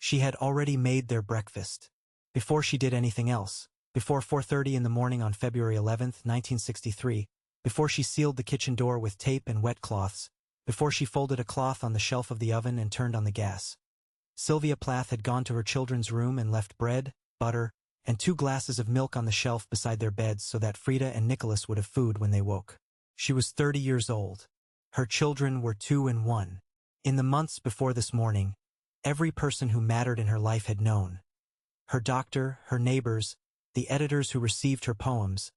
She had already made their breakfast. Before she did anything else, before 4:30 in the morning on February 11, 1963, before she sealed the kitchen door with tape and wet cloths, before she folded a cloth on the shelf of the oven and turned on the gas, Sylvia Plath had gone to her children's room and left bread, butter, and 2 glasses of milk on the shelf beside their beds so that Frida and Nicholas would have food when they woke. She was 30 years old. Her children were 2 and 1. In the months before this morning, every person who mattered in her life had known. Her doctor, her neighbors, the editors who received her poems,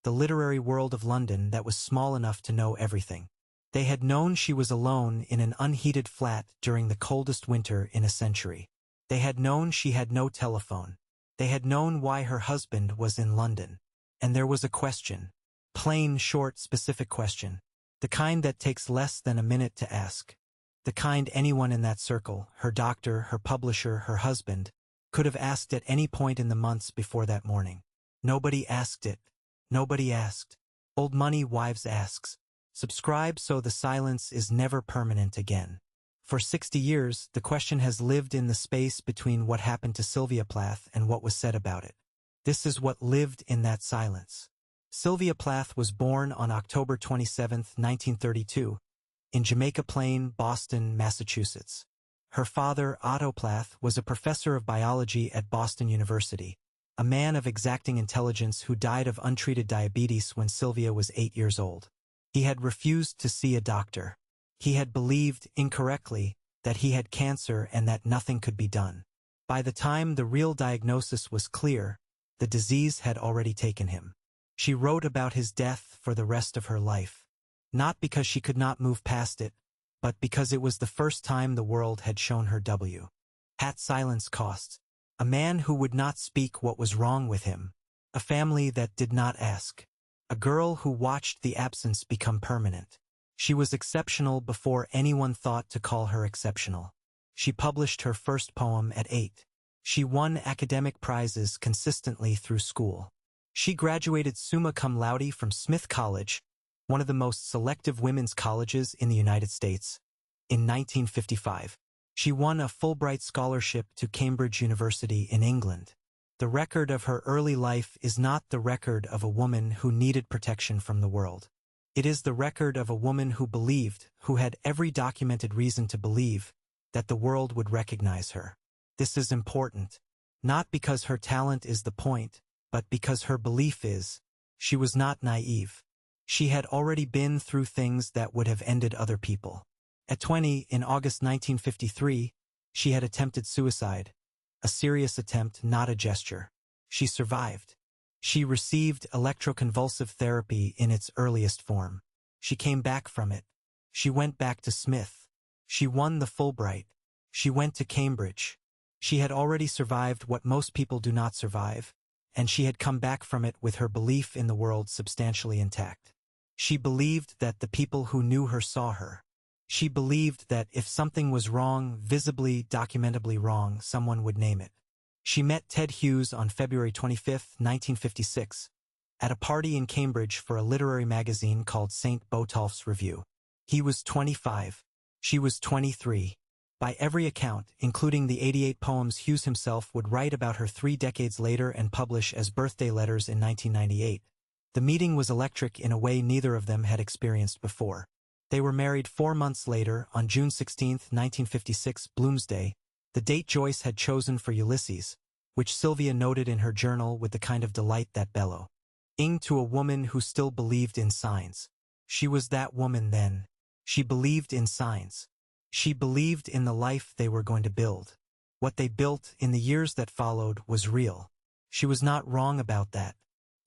the literary world of London that was small enough to know everything. They had known she was alone in an unheated flat during the coldest winter in a century. They had known she had no telephone. They had known why her husband was in London. And there was a question. Plain, short, specific question. The kind that takes less than a minute to ask. The kind anyone in that circle, her doctor, her publisher, her husband, could have asked at any point in the months before that morning. Nobody asked it. Nobody asked. Old Money Wives asks. Subscribe so the silence is never permanent again. For 60 years, the question has lived in the space between what happened to Sylvia Plath and what was said about it. This is what lived in that silence. Sylvia Plath was born on October 27, 1932, in Jamaica Plain, Boston, Massachusetts. Her father, Otto Plath, was a professor of biology at Boston University, a man of exacting intelligence who died of untreated diabetes when Sylvia was 8 years old. He had refused to see a doctor. He had believed, incorrectly, that he had cancer and that nothing could be done. By the time the real diagnosis was clear, the disease had already taken him. She wrote about his death for the rest of her life. Not because she could not move past it, but because it was the first time the world had shown her hat silence costs. A man who would not speak what was wrong with him. A family that did not ask. A girl who watched the absence become permanent. She was exceptional before anyone thought to call her exceptional. She published her first poem at 8. She won academic prizes consistently through school. She graduated summa cum laude from Smith College, one of the most selective women's colleges in the United States, in 1955. She won a Fulbright scholarship to Cambridge University in England. The record of her early life is not the record of a woman who needed protection from the world. It is the record of a woman who believed, who had every documented reason to believe, that the world would recognize her. This is important, not because her talent is the point, but because her belief is, she was not naive. She had already been through things that would have ended other people. At 20, in August 1953, she had attempted suicide. A serious attempt, not a gesture. She survived. She received electroconvulsive therapy in its earliest form. She came back from it. She went back to Smith. She won the Fulbright. She went to Cambridge. She had already survived what most people do not survive, and she had come back from it with her belief in the world substantially intact. She believed that the people who knew her saw her. She believed that if something was wrong, visibly, documentably wrong, someone would name it. She met Ted Hughes on February 25, 1956, at a party in Cambridge for a literary magazine called St. Botolph's Review. He was 25. She was 23. By every account, including the 88 poems Hughes himself would write about her 3 decades later and publish as birthday letters in 1998, the meeting was electric in a way neither of them had experienced before. They were married 4 months later, on June 16, 1956, Bloomsday, the date Joyce had chosen for Ulysses, which Sylvia noted in her journal with the kind of delight that bellow. Ing to a woman who still believed in signs. She was that woman then. She believed in signs. She believed in the life they were going to build. What they built in the years that followed was real. She was not wrong about that.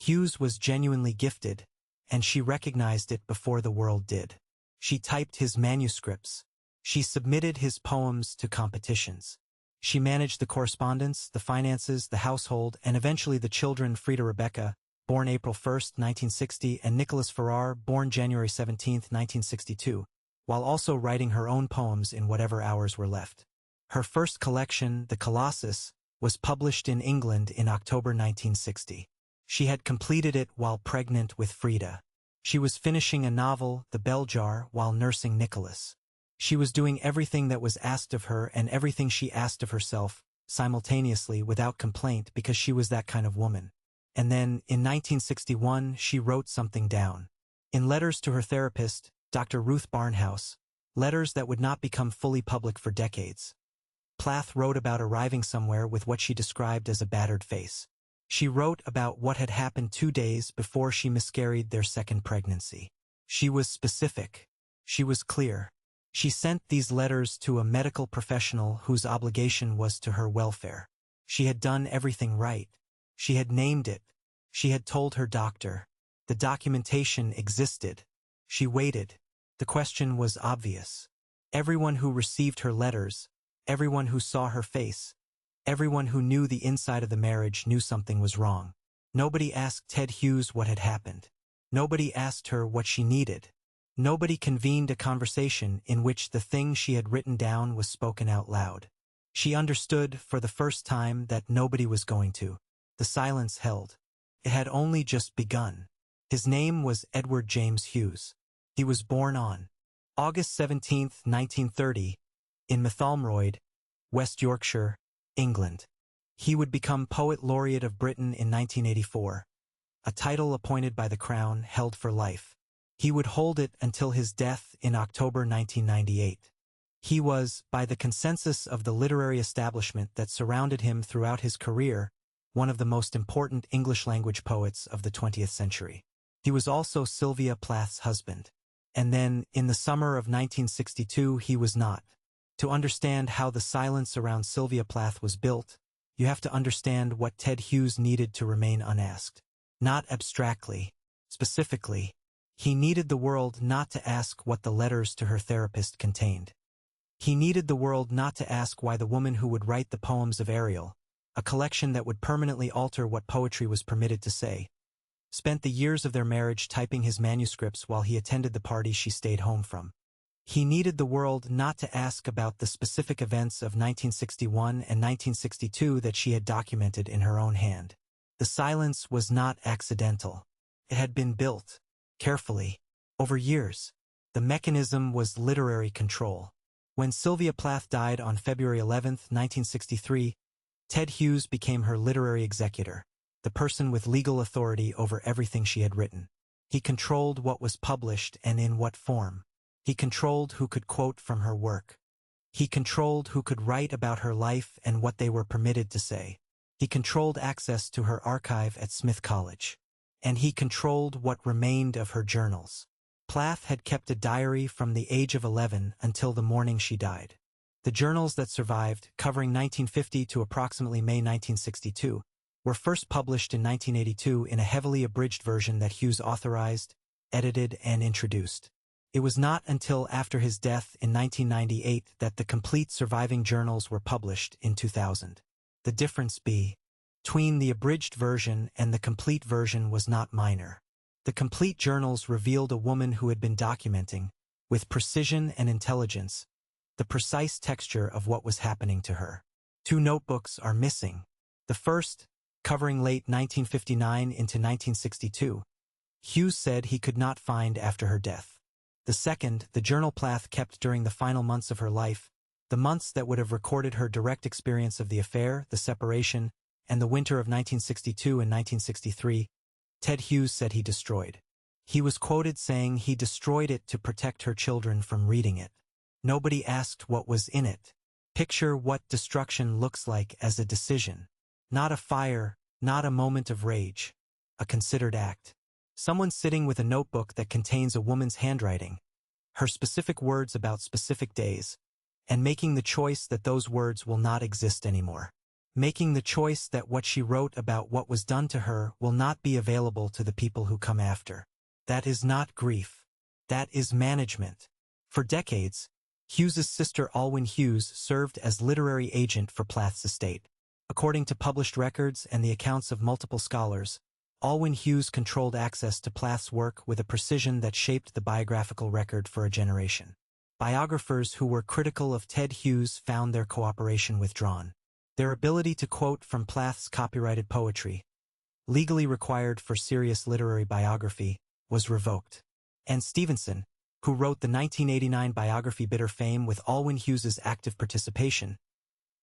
Hughes was genuinely gifted, and she recognized it before the world did. She typed his manuscripts. She submitted his poems to competitions. She managed the correspondence, the finances, the household, and eventually the children Frida Rebecca, born April 1, 1960, and Nicholas Farrar, born January 17, 1962, while also writing her own poems in whatever hours were left. Her first collection, The Colossus, was published in England in October 1960. She had completed it while pregnant with Frida. She was finishing a novel, The Bell Jar, while nursing Nicholas. She was doing everything that was asked of her and everything she asked of herself, simultaneously without complaint because she was that kind of woman. And then, in 1961, she wrote something down. In letters to her therapist, Dr. Ruth Barnhouse, letters that would not become fully public for decades. Plath wrote about arriving somewhere with what she described as a battered face. She wrote about what had happened 2 days before she miscarried their second pregnancy. She was specific. She was clear. She sent these letters to a medical professional whose obligation was to her welfare. She had done everything right. She had named it. She had told her doctor. The documentation existed. She waited. The question was obvious. Everyone who received her letters, everyone who saw her face, everyone who knew the inside of the marriage knew something was wrong. Nobody asked Ted Hughes what had happened. Nobody asked her what she needed. Nobody convened a conversation in which the thing she had written down was spoken out loud. She understood for the first time that nobody was going to. The silence held. It had only just begun. His name was Edward James Hughes. He was born on August 17, 1930, in Mytholmroyd, West Yorkshire, England. He would become Poet Laureate of Britain in 1984, a title appointed by the Crown held for life. He would hold it until his death in October 1998. He was, by the consensus of the literary establishment that surrounded him throughout his career, one of the most important English-language poets of the 20th century. He was also Sylvia Plath's husband. And then, in the summer of 1962, he was not. To understand how the silence around Sylvia Plath was built, you have to understand what Ted Hughes needed to remain unasked. Not abstractly, specifically. He needed the world not to ask what the letters to her therapist contained. He needed the world not to ask why the woman who would write the poems of Ariel, a collection that would permanently alter what poetry was permitted to say, spent the years of their marriage typing his manuscripts while he attended the party she stayed home from. He needed the world not to ask about the specific events of 1961 and 1962 that she had documented in her own hand. The silence was not accidental. It had been built, carefully, over years. The mechanism was literary control. When Sylvia Plath died on February 11, 1963, Ted Hughes became her literary executor, the person with legal authority over everything she had written. He controlled what was published and in what form. He controlled who could quote from her work. He controlled who could write about her life and what they were permitted to say. He controlled access to her archive at Smith College. And he controlled what remained of her journals. Plath had kept a diary from the age of 11 until the morning she died. The journals that survived, covering 1950 to approximately May 1962, were first published in 1982 in a heavily abridged version that Hughes authorized, edited, and introduced. It was not until after his death in 1998 that the complete surviving journals were published in 2000. The difference between the abridged version and the complete version was not minor. The complete journals revealed a woman who had been documenting, with precision and intelligence, the precise texture of what was happening to her. 2 notebooks are missing. The first, covering late 1959 into 1962, Hughes said he could not find after her death. The second, the journal Plath kept during the final months of her life, the months that would have recorded her direct experience of the affair, the separation, and the winter of 1962 and 1963, Ted Hughes said he destroyed. He was quoted saying he destroyed it to protect her children from reading it. Nobody asked what was in it. Picture what destruction looks like as a decision. Not a fire, not a moment of rage. A considered act. Someone sitting with a notebook that contains a woman's handwriting, her specific words about specific days, and making the choice that those words will not exist anymore. Making the choice that what she wrote about what was done to her will not be available to the people who come after. That is not grief. That is management. For decades, Hughes's sister Alwyn Hughes served as literary agent for Plath's estate. According to published records and the accounts of multiple scholars, Alwyn Hughes controlled access to Plath's work with a precision that shaped the biographical record for a generation. Biographers who were critical of Ted Hughes found their cooperation withdrawn. Their ability to quote from Plath's copyrighted poetry, legally required for serious literary biography, was revoked. And Stevenson, who wrote the 1989 biography Bitter Fame with Alwyn Hughes's active participation,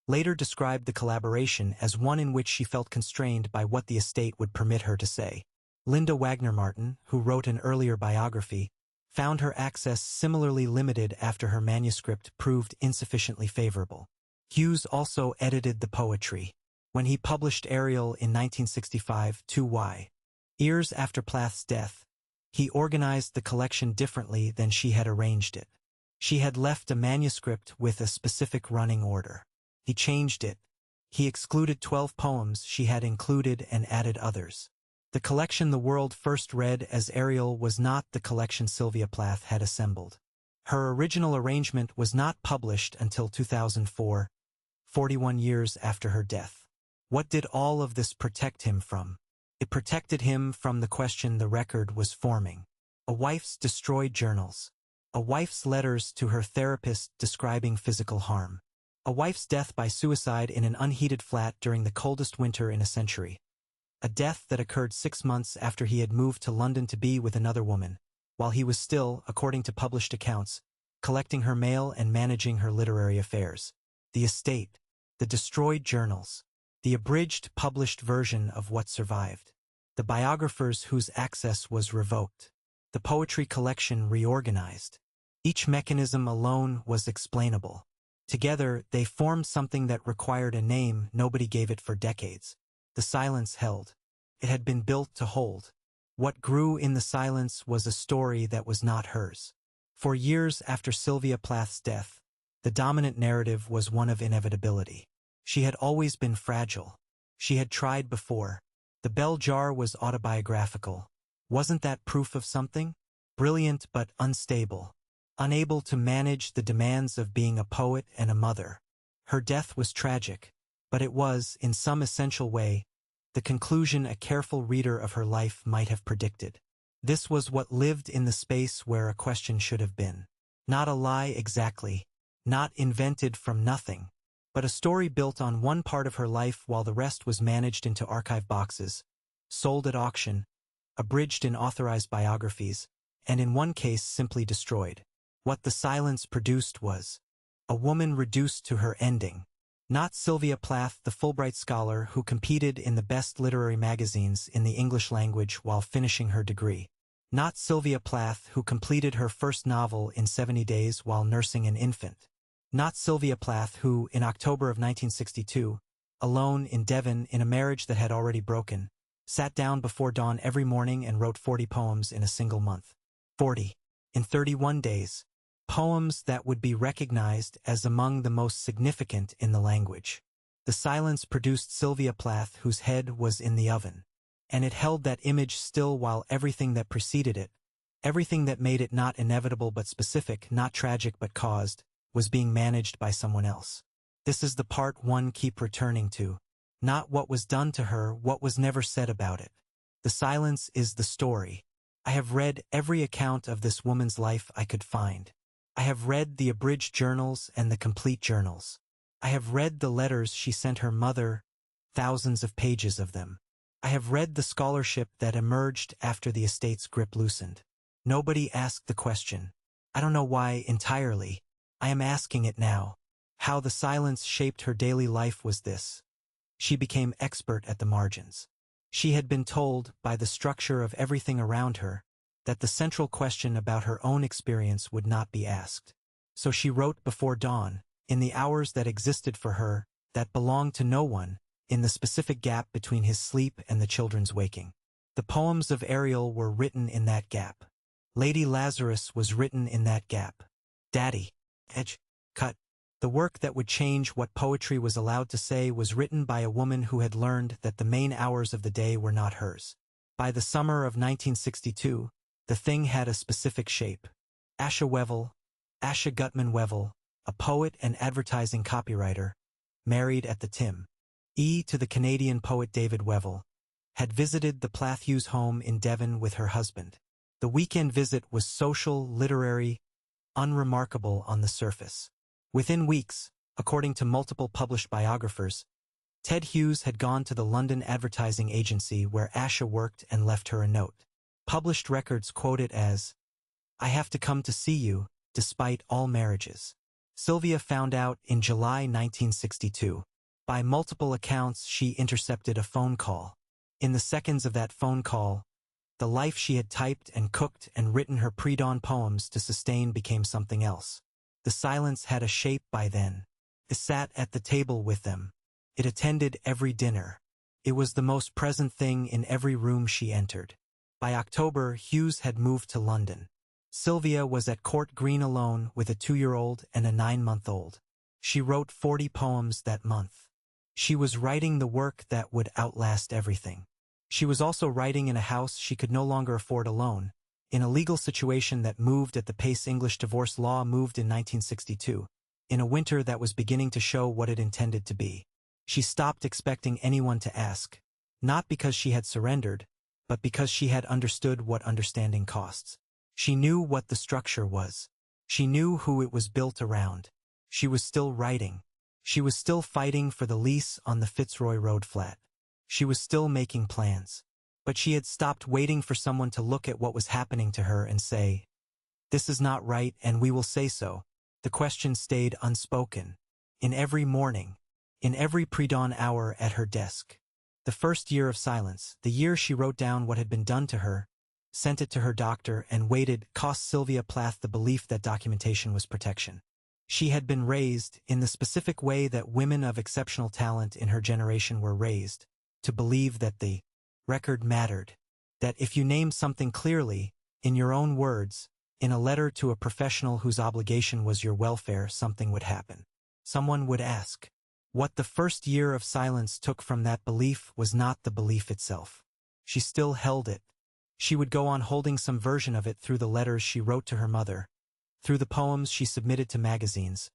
later described the collaboration as one in which she felt constrained by what the estate would permit her to say. Linda Wagner Martin, who wrote an earlier biography, found her access similarly limited after her manuscript proved insufficiently favorable. Hughes also edited the poetry. When he published Ariel in 1965, 2 years after Plath's death, he organized the collection differently than she had arranged it. She had left a manuscript with a specific running order. He changed it. He excluded 12 poems she had included and added others. The collection the world first read as Ariel was not the collection Sylvia Plath had assembled. Her original arrangement was not published until 2004, 41 years after her death. What did all of this protect him from? It protected him from the question the record was forming. A wife's destroyed journals. A wife's letters to her therapist describing physical harm. A wife's death by suicide in an unheated flat during the coldest winter in a century. A death that occurred 6 months after he had moved to London to be with another woman, while he was still, according to published accounts, collecting her mail and managing her literary affairs. The estate. The destroyed journals. The abridged published version of what survived. The biographers whose access was revoked. The poetry collection reorganized. Each mechanism alone was explainable. Together, they formed something that required a name nobody gave it for decades. The silence held. It had been built to hold. What grew in the silence was a story that was not hers. For years after Sylvia Plath's death, the dominant narrative was one of inevitability. She had always been fragile. She had tried before. The bell jar was autobiographical. Wasn't that proof of something? Brilliant but unstable. Unable to manage the demands of being a poet and a mother. Her death was tragic, but it was, in some essential way, the conclusion a careful reader of her life might have predicted. This was what lived in the space where a question should have been. Not a lie exactly, not invented from nothing, but a story built on one part of her life while the rest was managed into archive boxes, sold at auction, abridged in authorized biographies, and in one case simply destroyed. What the silence produced was a woman reduced to her ending. Not Sylvia Plath, the Fulbright scholar who competed in the best literary magazines in the English language while finishing her degree. Not Sylvia Plath, who completed her first novel in 70 days while nursing an infant. Not Sylvia Plath, who, in October of 1962, alone in Devon in a marriage that had already broken, sat down before dawn every morning and wrote 40 poems in a single month. 40. In 31 days. Poems that would be recognized as among the most significant in the language. The silence produced Sylvia Plath, whose head was in the oven. And it held that image still while everything that preceded it, everything that made it not inevitable but specific, not tragic but caused, was being managed by someone else. This is the part one keep returning to. Not what was done to her, what was never said about it. The silence is the story. I have read every account of this woman's life I could find. I have read the abridged journals and the complete journals. I have read the letters she sent her mother, thousands of pages of them. I have read the scholarship that emerged after the estate's grip loosened. Nobody asked the question. I don't know why entirely. I am asking it now. How the silence shaped her daily life was this. She became expert at the margins. She had been told, by the structure of everything around her, that the central question about her own experience would not be asked. So she wrote before dawn, in the hours that existed for her, that belonged to no one, in the specific gap between his sleep and the children's waking. The poems of Ariel were written in that gap. Lady Lazarus was written in that gap. Daddy, edge, cut. The work that would change what poetry was allowed to say was written by a woman who had learned that the main hours of the day were not hers. By the summer of 1962, the thing had a specific shape. Asha Wevel, Asha Gutman Wevel, a poet and advertising copywriter, married at the Tim. To the Canadian poet David Wevel, had visited the Plath Hughes home in Devon with her husband. The weekend visit was social, literary, unremarkable on the surface. Within weeks, according to multiple published biographers, Ted Hughes had gone to the London advertising agency where Asha worked and left her a note. Published records quote it as, I have to come to see you, despite all marriages. Sylvia found out in July 1962. By multiple accounts, she intercepted a phone call. In the seconds of that phone call, the life she had typed and cooked and written her pre-dawn poems to sustain became something else. The silence had a shape by then. It sat at the table with them. It attended every dinner. It was the most present thing in every room she entered. By October, Hughes had moved to London. Sylvia was at Court Green alone with a 2-year-old and a 9-month-old. She wrote 40 poems that month. She was writing the work that would outlast everything. She was also writing in a house she could no longer afford alone, in a legal situation that moved at the pace English divorce law moved in 1962, in a winter that was beginning to show what it intended to be. She stopped expecting anyone to ask, not because she had surrendered, but because she had understood what understanding costs. She knew what the structure was. She knew who it was built around. She was still writing. She was still fighting for the lease on the Fitzroy Road flat. She was still making plans. But she had stopped waiting for someone to look at what was happening to her and say, "This is not right, and we will say so." The question stayed unspoken. In every morning, in every pre-dawn hour at her desk. The first year of silence, the year she wrote down what had been done to her, sent it to her doctor, and waited, cost Sylvia Plath the belief that documentation was protection. She had been raised, in the specific way that women of exceptional talent in her generation were raised, to believe that the record mattered, that if you named something clearly, in your own words, in a letter to a professional whose obligation was your welfare, something would happen. Someone would ask. What the first year of silence took from that belief was not the belief itself. She still held it. She would go on holding some version of it through the letters she wrote to her mother, through the poems she submitted to magazines,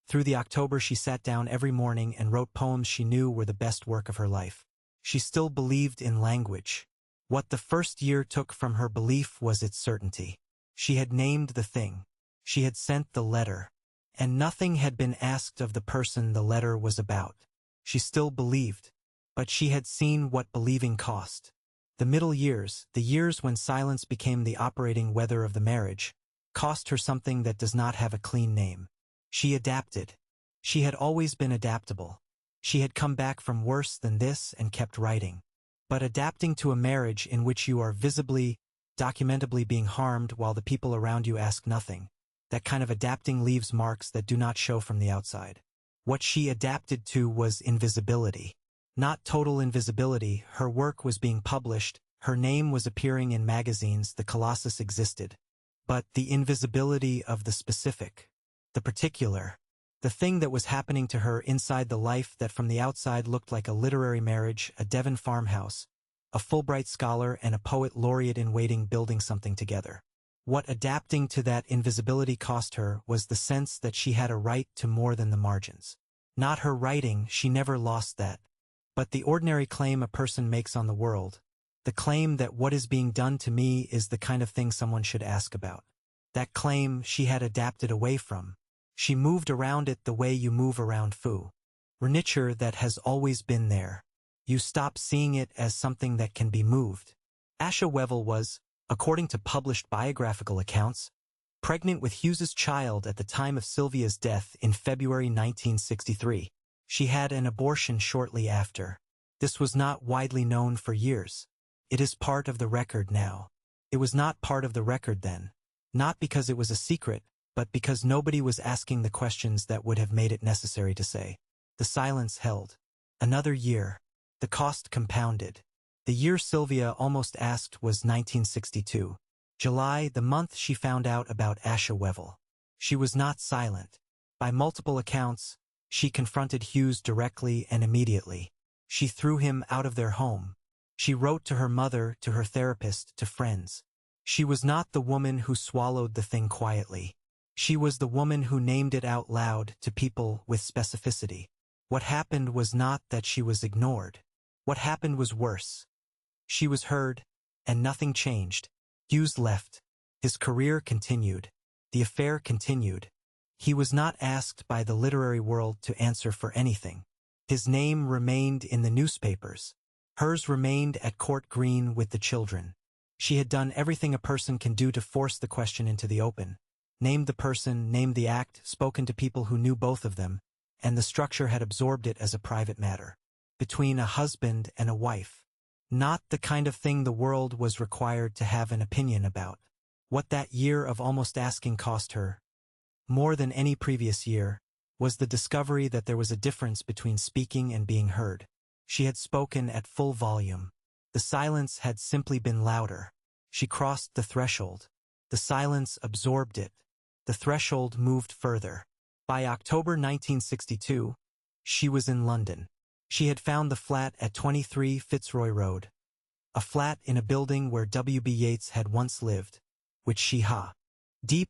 through the October she sat down every morning and wrote poems she knew were the best work of her life. She still believed in language. What the first year took from her belief was its certainty. She had named the thing. She had sent the letter. And nothing had been asked of the person the letter was about. She still believed. But she had seen what believing cost. The middle years, the years when silence became the operating weather of the marriage, cost her something that does not have a clean name. She adapted. She had always been adaptable. She had come back from worse than this and kept writing. But adapting to a marriage in which you are visibly, documentably being harmed while the people around you ask nothing, that kind of adapting leaves marks that do not show from the outside. What she adapted to was invisibility. Not total invisibility. Her work was being published, her name was appearing in magazines, the Colossus existed. But the invisibility of the specific, the particular, the thing that was happening to her inside the life that from the outside looked like a literary marriage, a Devon farmhouse, a Fulbright scholar and a poet laureate in waiting building something together. What adapting to that invisibility cost her was the sense that she had a right to more than the margins. Not her writing, she never lost that. But the ordinary claim a person makes on the world, the claim that what is being done to me is the kind of thing someone should ask about. That claim she had adapted away from. She moved around it the way you move around furniture that has always been there. You stop seeing it as something that can be moved. Asha Wevel was, according to published biographical accounts, pregnant with Hughes's child at the time of Sylvia's death in February 1963. She had an abortion shortly after. This was not widely known for years. It is part of the record now. It was not part of the record then. Not because it was a secret, but because nobody was asking the questions that would have made it necessary to say. The silence held. Another year. The cost compounded. The year Sylvia almost asked was 1962. July, the month she found out about Asha Wevel. She was not silent. By multiple accounts, she confronted Hughes directly and immediately. She threw him out of their home. She wrote to her mother, to her therapist, to friends. She was not the woman who swallowed the thing quietly. She was the woman who named it out loud to people with specificity. What happened was not that she was ignored. What happened was worse. She was heard, and nothing changed. Hughes left. His career continued. The affair continued. He was not asked by the literary world to answer for anything. His name remained in the newspapers. Hers remained at Court Green with the children. She had done everything a person can do to force the question into the open. Named the person, named the act, spoken to people who knew both of them, and the structure had absorbed it as a private matter. Between a husband and a wife. Not the kind of thing the world was required to have an opinion about. What that year of almost asking cost her, more than any previous year, was the discovery that there was a difference between speaking and being heard. She had spoken at full volume. The silence had simply been louder. She crossed the threshold. The silence absorbed it. The threshold moved further. By October 1962, she was in London. She had found the flat at 23 Fitzroy Road. A flat in a building where W.B. Yeats had once lived, which she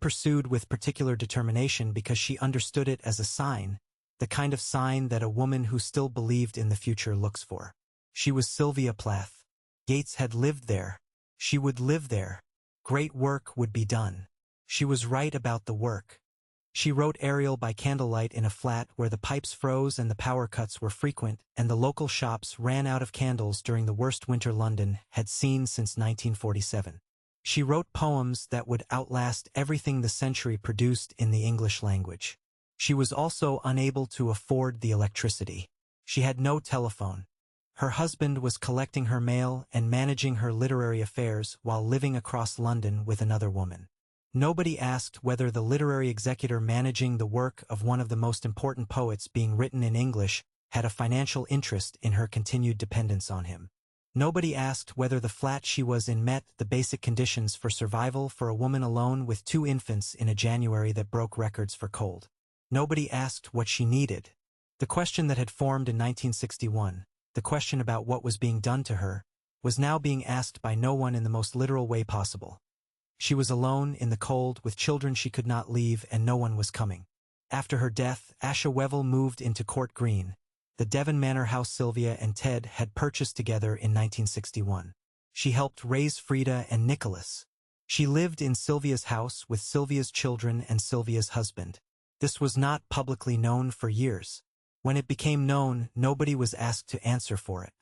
pursued with particular determination because she understood it as a sign, the kind of sign that a woman who still believed in the future looks for. She was Sylvia Plath. Yeats had lived there. She would live there. Great work would be done. She was right about the work. She wrote Ariel by candlelight in a flat where the pipes froze and the power cuts were frequent, and the local shops ran out of candles during the worst winter London had seen since 1947. She wrote poems that would outlast everything the century produced in the English language. She was also unable to afford the electricity. She had no telephone. Her husband was collecting her mail and managing her literary affairs while living across London with another woman. Nobody asked whether the literary executor managing the work of one of the most important poets being written in English had a financial interest in her continued dependence on him. Nobody asked whether the flat she was in met the basic conditions for survival for a woman alone with 2 infants in a January that broke records for cold. Nobody asked what she needed. The question that had formed in 1961, the question about what was being done to her, was now being asked by no one in the most literal way possible. She was alone in the cold with children she could not leave and no one was coming. After her death, Asha Wevel moved into Court Green, the Devon Manor house Sylvia and Ted had purchased together in 1961. She helped raise Frida and Nicholas. She lived in Sylvia's house with Sylvia's children and Sylvia's husband. This was not publicly known for years. When it became known, nobody was asked to answer for it.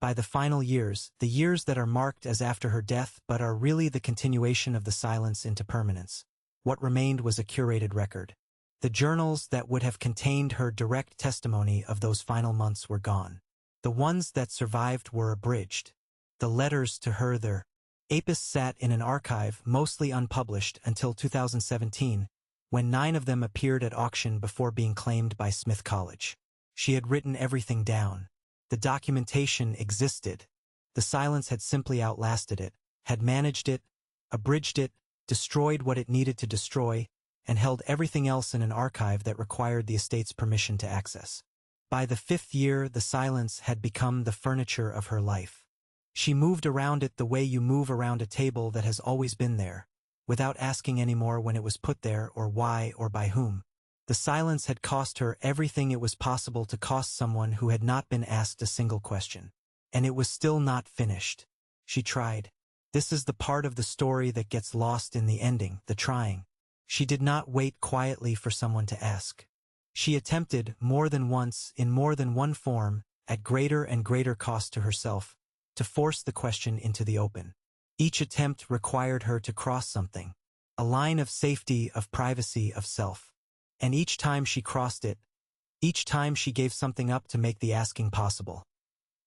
By the final years, the years that are marked as after her death but are really the continuation of the silence into permanence, what remained was a curated record. The journals that would have contained her direct testimony of those final months were gone. The ones that survived were abridged. The letters to her, their apis sat in an archive mostly unpublished until 2017, when 9 of them appeared at auction before being claimed by Smith College. She had written everything down. The documentation existed. The silence had simply outlasted it, had managed it, abridged it, destroyed what it needed to destroy, and held everything else in an archive that required the estate's permission to access. By the 5th year, the silence had become the furniture of her life. She moved around it the way you move around a table that has always been there, without asking any more when it was put there or why or by whom. The silence had cost her everything it was possible to cost someone who had not been asked a single question. And it was still not finished. She tried. This is the part of the story that gets lost in the ending, the trying. She did not wait quietly for someone to ask. She attempted, more than once, in more than one form, at greater and greater cost to herself, to force the question into the open. Each attempt required her to cross something, a line of safety, of privacy, of self. And each time she crossed it, each time she gave something up to make the asking possible.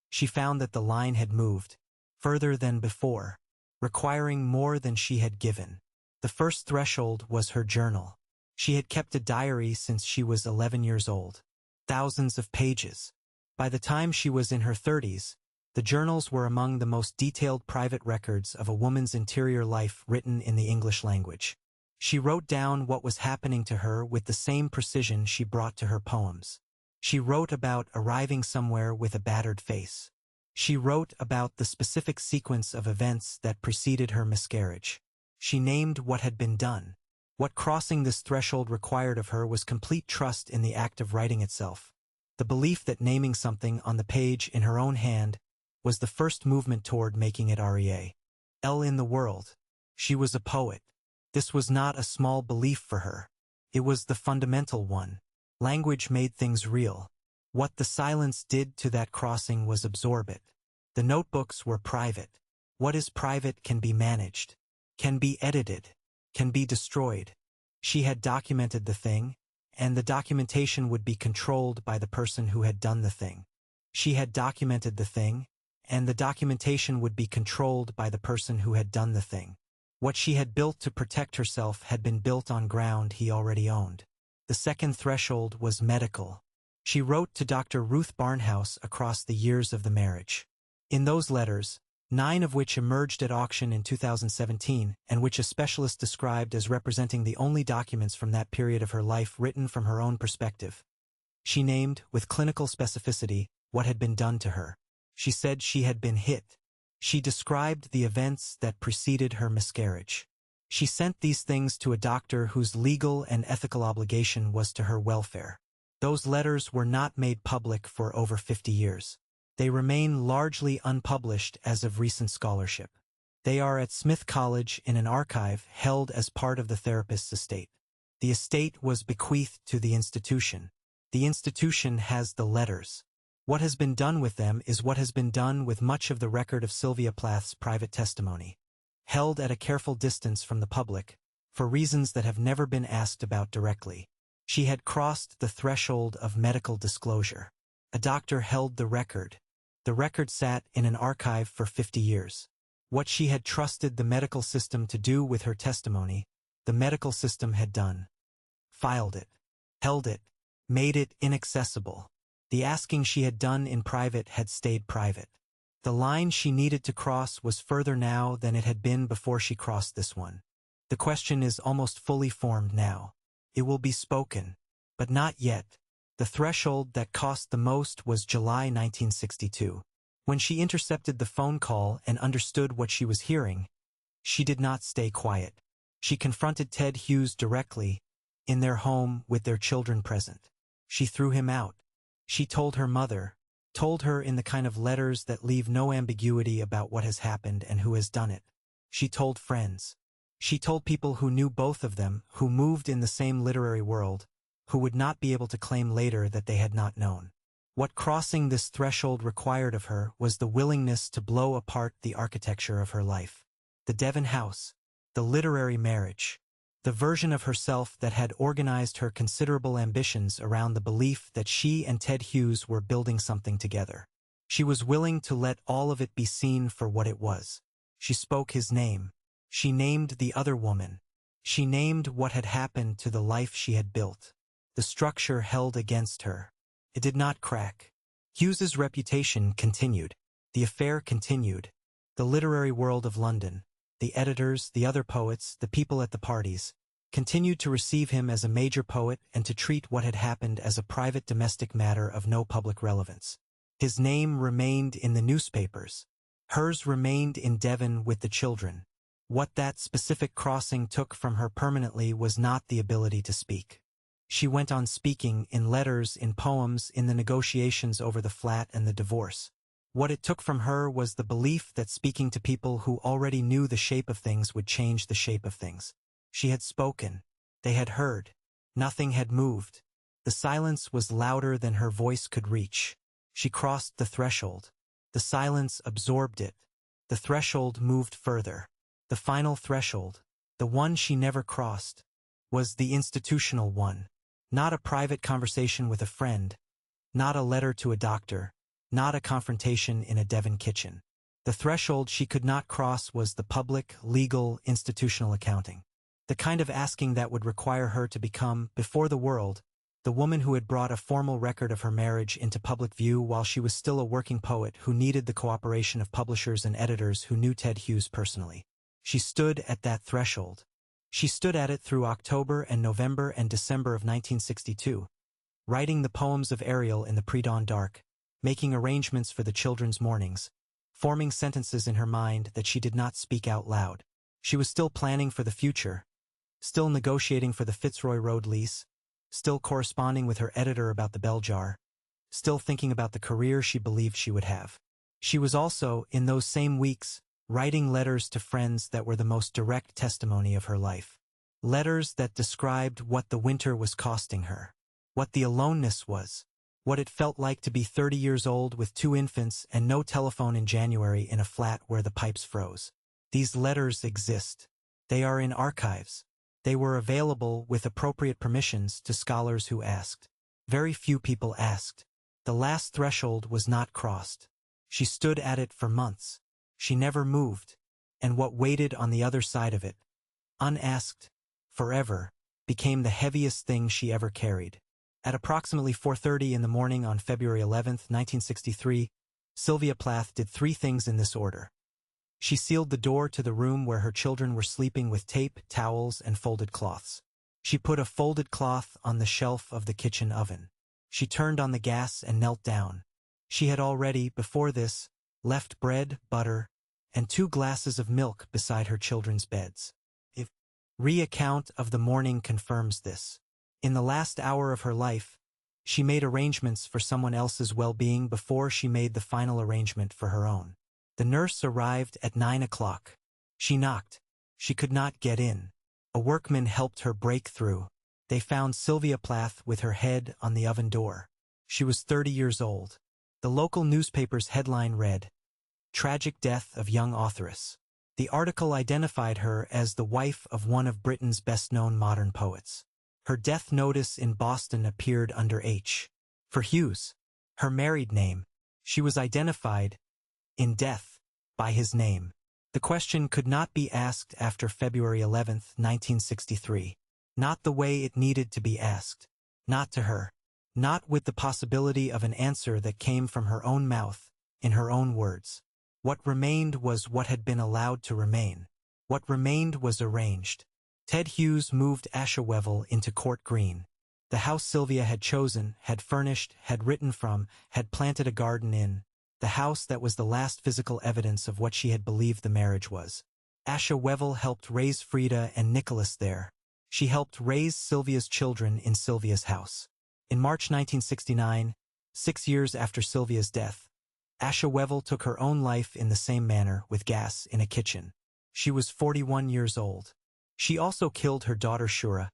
She found that the line had moved, further than before, requiring more than she had given. The first threshold was her journal. She had kept a diary since she was 11 years old. Thousands of pages. By the time she was in her 30s, the journals were among the most detailed private records of a woman's interior life written in the English language. She wrote down what was happening to her with the same precision she brought to her poems. She wrote about arriving somewhere with a battered face. She wrote about the specific sequence of events that preceded her miscarriage. She named what had been done. What crossing this threshold required of her was complete trust in the act of writing itself. The belief that naming something on the page in her own hand was the first movement toward making it real in the world. She was a poet. This was not a small belief for her. It was the fundamental one. Language made things real. What the silence did to that crossing was absorb it. The notebooks were private. What is private can be managed, can be edited, can be destroyed. She had documented the thing, and the documentation would be controlled by the person who had done the thing. She had documented the thing, and the documentation would be controlled by the person who had done the thing. What she had built to protect herself had been built on ground he already owned. The second threshold was medical. She wrote to Dr. Ruth Barnhouse across the years of the marriage. In those letters, 9 of which emerged at auction in 2017, and which a specialist described as representing the only documents from that period of her life written from her own perspective. She named, with clinical specificity, what had been done to her. She said she had been hit. She described the events that preceded her miscarriage. She sent these things to a doctor whose legal and ethical obligation was to her welfare. Those letters were not made public for over 50 years. They remain largely unpublished as of recent scholarship. They are at Smith College in an archive held as part of the therapist's estate. The estate was bequeathed to the institution. The institution has the letters. What has been done with them is what has been done with much of the record of Sylvia Plath's private testimony, held at a careful distance from the public, for reasons that have never been asked about directly. She had crossed the threshold of medical disclosure. A doctor held the record. The record sat in an archive for 50 years. What she had trusted the medical system to do with her testimony, the medical system had done. Filed it, held it, made it inaccessible. The asking she had done in private had stayed private. The line she needed to cross was further now than it had been before she crossed this one. The question is almost fully formed now. It will be spoken, but not yet. The threshold that cost the most was July 1962. When she intercepted the phone call and understood what she was hearing, she did not stay quiet. She confronted Ted Hughes directly, in their home with their children present. She threw him out. She told her mother, told her in the kind of letters that leave no ambiguity about what has happened and who has done it. She told friends. She told people who knew both of them, who moved in the same literary world, who would not be able to claim later that they had not known. What crossing this threshold required of her was the willingness to blow apart the architecture of her life. The Devon house, the literary marriage, the version of herself that had organized her considerable ambitions around the belief that she and Ted Hughes were building something together. She was willing to let all of it be seen for what it was. She spoke his name. She named the other woman. She named what had happened to the life she had built. The structure held against her. It did not crack. Hughes's reputation continued. The affair continued. The literary world of London, the editors, the other poets, the people at the parties, continued to receive him as a major poet and to treat what had happened as a private domestic matter of no public relevance. His name remained in the newspapers. Hers remained in Devon with the children. What that specific crossing took from her permanently was not the ability to speak. She went on speaking in letters, in poems, in the negotiations over the flat and the divorce. What it took from her was the belief that speaking to people who already knew the shape of things would change the shape of things. She had spoken. They had heard. Nothing had moved. The silence was louder than her voice could reach. She crossed the threshold. The silence absorbed it. The threshold moved further. The final threshold, the one she never crossed, was the institutional one. Not a private conversation with a friend, not a letter to a doctor, not a confrontation in a Devon kitchen. The threshold she could not cross was the public, legal, institutional accounting. The kind of asking that would require her to become, before the world, the woman who had brought a formal record of her marriage into public view while she was still a working poet who needed the cooperation of publishers and editors who knew Ted Hughes personally. She stood at that threshold. She stood at it through October and November and December of 1962, writing the poems of Ariel in the pre-dawn dark, making arrangements for the children's mornings, forming sentences in her mind that she did not speak out loud. She was still planning for the future, still negotiating for the Fitzroy Road lease, still corresponding with her editor about the bell jar, still thinking about the career she believed she would have. She was also, in those same weeks, writing letters to friends that were the most direct testimony of her life. Letters that described what the winter was costing her, what the aloneness was, what it felt like to be 30 years old with 2 infants and no telephone in January in a flat where the pipes froze. These letters exist. They are in archives. They were available with appropriate permissions to scholars who asked. Very few people asked. The last threshold was not crossed. She stood at it for months. She never moved. And what waited on the other side of it, unasked, forever, became the heaviest thing she ever carried. At approximately 4:30 in the morning on February 11, 1963, Sylvia Plath did 3 things in this order. She sealed the door to the room where her children were sleeping with tape, towels, and folded cloths. She put a folded cloth on the shelf of the kitchen oven. She turned on the gas and knelt down. She had already, before this, left bread, butter, and 2 glasses of milk beside her children's beds. A recount of the morning confirms this. In the last hour of her life, she made arrangements for someone else's well-being before she made the final arrangement for her own. The nurse arrived at 9 o'clock. She knocked. She could not get in. A workman helped her break through. They found Sylvia Plath with her head on the oven door. She was 30 years old. The local newspaper's headline read, "Tragic Death of Young Authoress." The article identified her as the wife of one of Britain's best-known modern poets. Her death notice in Boston appeared under H. for Hughes, her married name. She was identified, in death, by his name. The question could not be asked after February 11, 1963. Not the way it needed to be asked. Not to her. Not with the possibility of an answer that came from her own mouth, in her own words. What remained was what had been allowed to remain. What remained was arranged. Ted Hughes moved Ashawevel into Court Green. The house Sylvia had chosen, had furnished, had written from, had planted a garden in. The house that was the last physical evidence of what she had believed the marriage was. Ashawevel helped raise Frida and Nicholas there. She helped raise Sylvia's children in Sylvia's house. In March 1969, 6 years after Sylvia's death, Ashawevel took her own life in the same manner, with gas in a kitchen. She was 41 years old. She also killed her daughter Shura,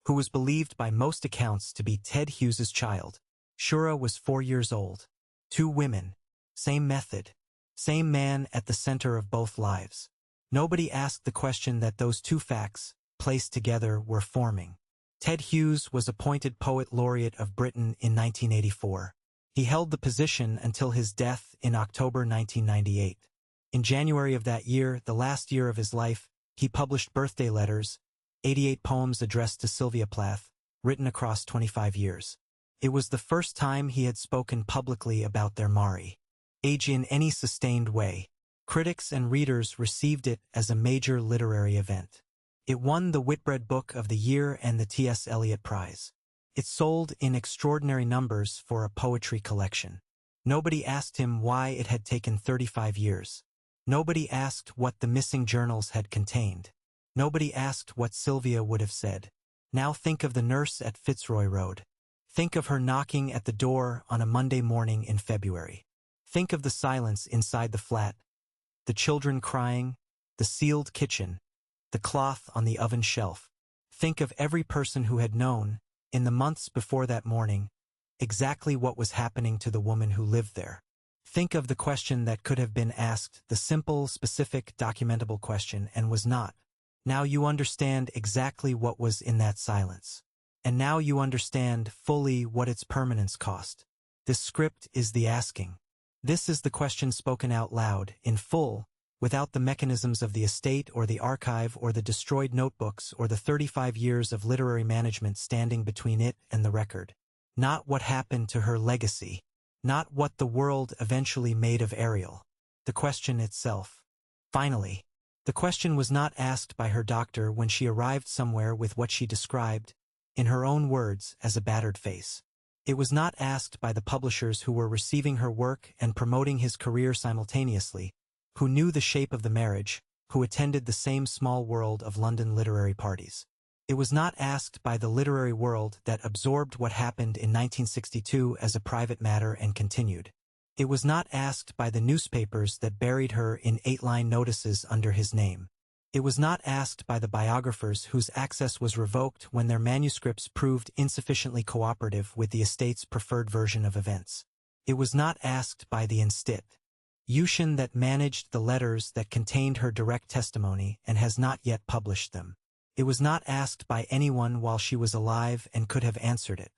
who was believed by most accounts to be Ted Hughes's child. Shura was 4 years old. 2 women. Same method. Same man at the center of both lives. Nobody asked the question that those 2 facts, placed together, were forming. Ted Hughes was appointed Poet Laureate of Britain in 1984. He held the position until his death in October 1998. In January of that year, the last year of his life, he published birthday letters, 88 poems addressed to Sylvia Plath, written across 25 years. It was the first time he had spoken publicly about their marriage. Age in any sustained way. Critics and readers received it as a major literary event. It won the Whitbread Book of the Year and the T.S. Eliot Prize. It sold in extraordinary numbers for a poetry collection. Nobody asked him why it had taken 35 years. Nobody asked what the missing journals had contained. Nobody asked what Sylvia would have said. Now think of the nurse at Fitzroy Road. Think of her knocking at the door on a Monday morning in February. Think of the silence inside the flat, the children crying, the sealed kitchen, the cloth on the oven shelf. Think of every person who had known, in the months before that morning, exactly what was happening to the woman who lived there. Think of the question that could have been asked, the simple, specific, documentable question, and was not. Now you understand exactly what was in that silence. And now you understand fully what its permanence cost. This script is the asking. This is the question spoken out loud, in full, without the mechanisms of the estate or the archive or the destroyed notebooks or the 35 years of literary management standing between it and the record. Not what happened to her legacy. Not what the world eventually made of Ariel. The question itself. Finally, the question was not asked by her doctor when she arrived somewhere with what she described, in her own words, as a battered face. It was not asked by the publishers who were receiving her work and promoting his career simultaneously, who knew the shape of the marriage, who attended the same small world of London literary parties. It was not asked by the literary world that absorbed what happened in 1962 as a private matter and continued. It was not asked by the newspapers that buried her in 8-line notices under his name. It was not asked by the biographers whose access was revoked when their manuscripts proved insufficiently cooperative with the estate's preferred version of events. It was not asked by the institution that managed the letters that contained her direct testimony and has not yet published them. It was not asked by anyone while she was alive and could have answered it.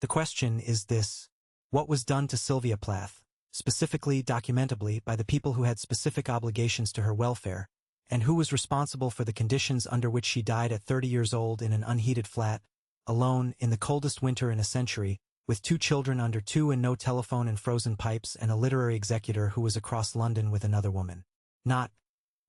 The question is this: what was done to Sylvia Plath, specifically documentably by the people who had specific obligations to her welfare, and who was responsible for the conditions under which she died at 30 years old in an unheated flat, alone, in the coldest winter in a century, with 2 children under 2 and no telephone and frozen pipes and a literary executor who was across London with another woman? Not,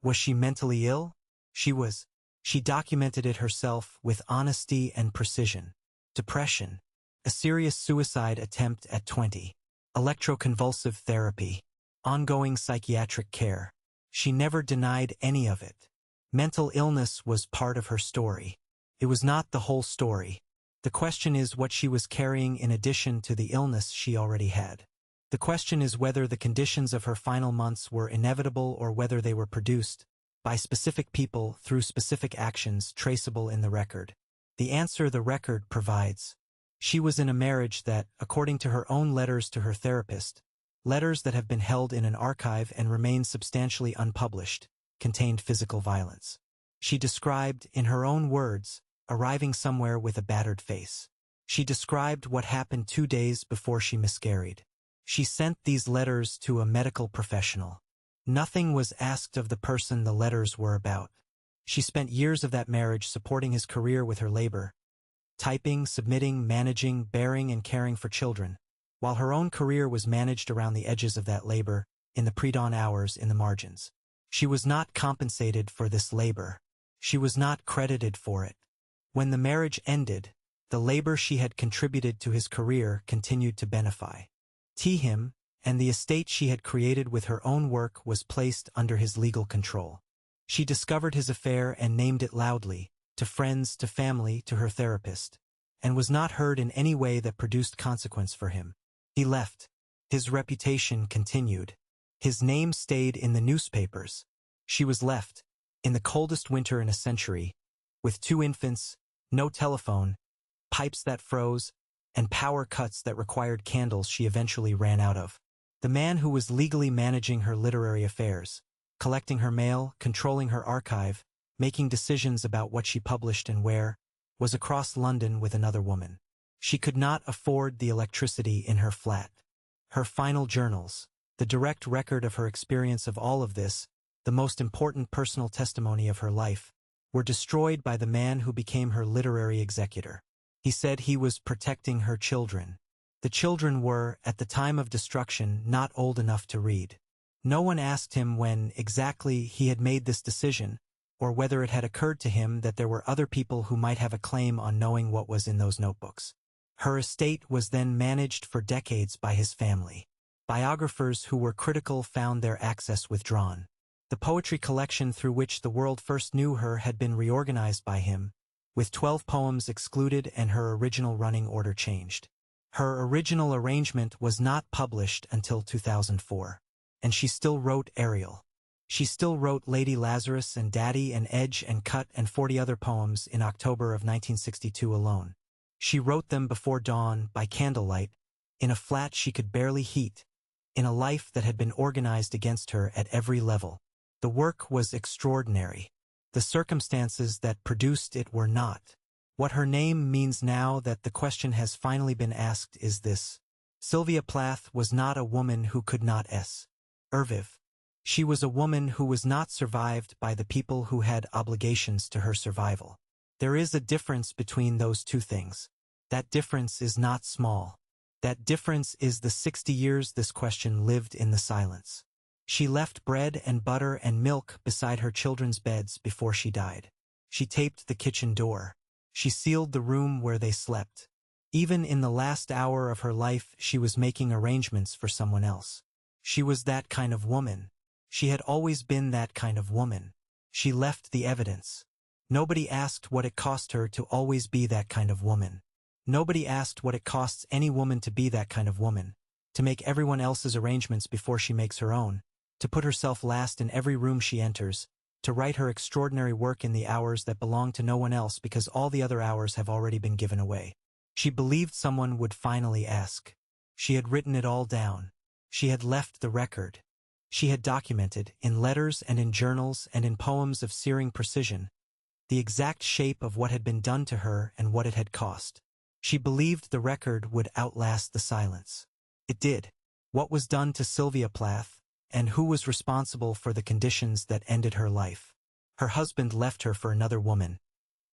was she mentally ill? She was. She documented it herself with honesty and precision. Depression. A serious suicide attempt at 20. Electroconvulsive therapy. Ongoing psychiatric care. She never denied any of it. Mental illness was part of her story. It was not the whole story. The question is what she was carrying in addition to the illness she already had. The question is whether the conditions of her final months were inevitable or whether they were produced by specific people through specific actions traceable in the record. The answer the record provides. She was in a marriage that, according to her own letters to her therapist, letters that have been held in an archive and remain substantially unpublished, contained physical violence. She described, in her own words, arriving somewhere with a battered face. She described what happened 2 days before she miscarried. She sent these letters to a medical professional. Nothing was asked of the person the letters were about. She spent years of that marriage supporting his career with her labor, typing, submitting, managing, bearing, and caring for children, while her own career was managed around the edges of that labor, in the pre-dawn hours, in the margins. She was not compensated for this labor. She was not credited for it. When the marriage ended, the labor she had contributed to his career continued to benefit him, and the estate she had created with her own work was placed under his legal control. She discovered his affair and named it loudly, to friends, to family, to her therapist, and was not heard in any way that produced consequence for him. He left. His reputation continued. His name stayed in the newspapers. She was left, in the coldest winter in a century, with 2 infants, no telephone, pipes that froze, and power cuts that required candles she eventually ran out of. The man who was legally managing her literary affairs, collecting her mail, controlling her archive, making decisions about what she published and where, was across London with another woman. She could not afford the electricity in her flat. Her final journals, the direct record of her experience of all of this, the most important personal testimony of her life, were destroyed by the man who became her literary executor. He said he was protecting her children. The children were, at the time of destruction, not old enough to read. No one asked him when, exactly, he had made this decision, or whether it had occurred to him that there were other people who might have a claim on knowing what was in those notebooks. Her estate was then managed for decades by his family. Biographers who were critical found their access withdrawn. The poetry collection through which the world first knew her had been reorganized by him, with 12 poems excluded and her original running order changed. Her original arrangement was not published until 2004. And she still wrote Ariel. She still wrote Lady Lazarus and Daddy and Edge and Cut and 40 other poems in October of 1962 alone. She wrote them before dawn, by candlelight, in a flat she could barely heat, in a life that had been organized against her at every level. The work was extraordinary. The circumstances that produced it were not. What her name means now that the question has finally been asked is this: Sylvia Plath was not a woman who could not survive. She was a woman who was not survived by the people who had obligations to her survival. There is a difference between those two things. That difference is not small. That difference is the 60 years this question lived in the silence. She left bread and butter and milk beside her children's beds before she died. She taped the kitchen door. She sealed the room where they slept. Even in the last hour of her life, she was making arrangements for someone else. She was that kind of woman. She had always been that kind of woman. She left the evidence. Nobody asked what it cost her to always be that kind of woman. Nobody asked what it costs any woman to be that kind of woman, to make everyone else's arrangements before she makes her own, to put herself last in every room she enters, to write her extraordinary work in the hours that belong to no one else because all the other hours have already been given away. She believed someone would finally ask. She had written it all down. She had left the record. She had documented, in letters and in journals and in poems of searing precision, the exact shape of what had been done to her and what it had cost. She believed the record would outlast the silence. It did. What was done to Sylvia Plath, and who was responsible for the conditions that ended her life? Her husband left her for another woman,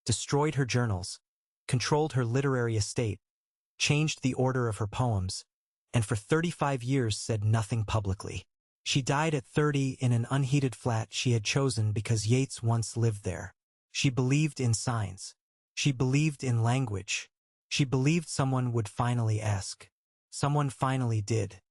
destroyed her journals, controlled her literary estate, changed the order of her poems, and for 35 years said nothing publicly. She died at 30 in an unheated flat she had chosen because Yeats once lived there. She believed in signs. She believed in language. She believed someone would finally ask. Someone finally did.